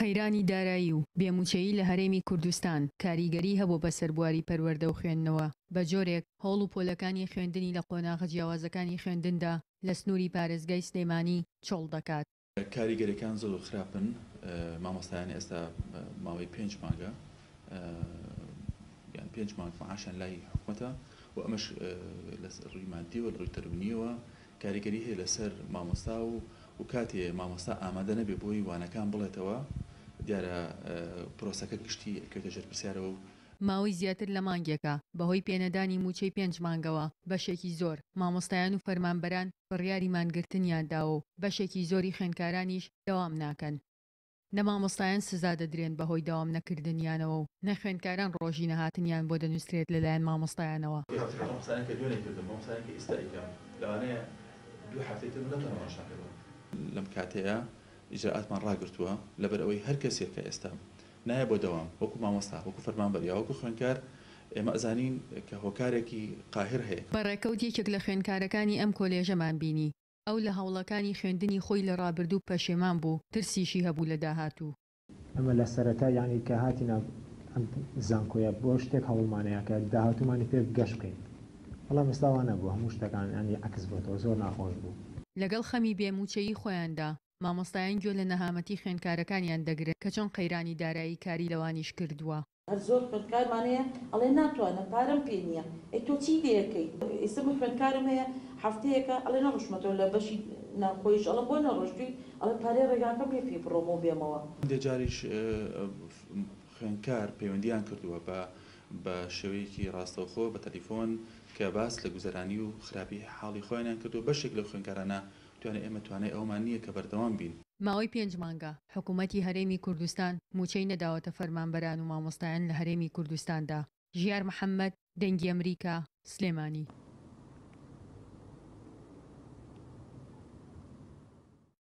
قەیرانی دارایی و بێموچەیی لە هەرێمی کوردستان کاریگەری هەبوو بە سەربواری پەروەردە و خوێندنەوە بە جۆرێک هەوڵ و پۆلەکانی خوێندنی لە قۆناغە جیاوازەکانی خوێندندا لە سنووری پارێزگای سلێمانی چۆڵ دەکات. کاریگەریەکان زۆر خراپن. مامۆستایانی ئێستا ماوەی 5 مانگە یان 5 مانگ معاشیان لای حکوومەتە و ئەمەش لە ڕووی مادی و ڕووی تەربینیەوە کاریگەری هەیە لەسەر مامۆستا و کاتێ مامۆستا ئامادە نەبێ بۆی وانەکان بڵێتەوە دیارە پرۆسەکە گشتی کەوتە ژێرپرسیارەوە. ماوەی زیاتر لە مانگێکە بەهۆی پێنەدانی موچەی 5 مانگەوە بەشێکی زۆر مامۆستایان و فەرمانبەران بڕیاری مانگرتنیانداوە و بەشێکی زۆری خوێندکارانیش دەوام ناکەن. نە مامۆستایان سزا دەدرێن بەهۆی داوام نەکردنیانەوە و نە خوێندکاران ڕۆژی نەهاتنیان بۆ دەنووسرێت لەلایەن مامۆستایانەوە. لەم کاتەیە ئیجراءاتمان ڕاگرتووە لەبەر ئەوەی هەر کەسێک کە ئێستا نایە بۆ دەوام وەکو مامۆستا وەکو فەرمانبەر یا وەکو خوێندکار ئێمە ئەزانین کە هۆکارێکی قاهر هەیە. بەڕێکەوت یەکێک لە خوێندکارەکانی ئەم کۆلێژەمان بینی ئەو لە هەوڵەکانی خوێندنی خۆی لە ڕابردوو پەشێمان بوو ترسیشی هەبوو لە داهاتوو. ئەمە لە سەرەتا یانی کە هاتینا ئەم زانکۆیە بۆ شتێک هەوڵمانەیە کە داهاتوومانی پێ گەشت بکەین بەڵام ئێستاوان نەبوو هەموو شتەکان ینی عکس بۆتەوە زۆر ناخۆش بوو. لەگەڵ خەمی بێموچەیی خۆیاندا مامۆستایان گوێ لە نەهامەتی خوێندکارەکانیان دەگرێت کە چۆن قەیرانی دارایی کاری لەوانیش کردووە. هەر زۆر خوێندکارمانەیە ئەڵێ ناتوانم پارەم پێ نییە ئەی تۆ چی دەکەی ئێستا من خوێندکارم هەیە هەفتەیەکە ئەڵێ نەڕۆشمەتەوە لە بەشی ناخۆیش ئەڵە بۆ نەڕۆشتووی ئەڵێ پارەی ڕێگاکەم پێ فی بڕۆمە و بێمەوە. دێجاریش خوێندکار پەیوەندیان کردووە بە شێوەیەکی ڕاستەوخۆ بە تەلیفۆن کە باس لە گوزەرانی و خراپی حاڵی خۆیانیان کردو بەشێک لە خوێندکارانە توانێت ئێمە توانای ئەومان نییە کە بەردەوام بین. ماوەی 5 مانگە حکوومەتی هەرێمی کوردستان موچەی نەداوەتە فەرمانبەران و مامۆستایان لە هەرێمی کوردستاندا. ژیار محەممەد، دەنگی ئەمریکا، سلێمانی.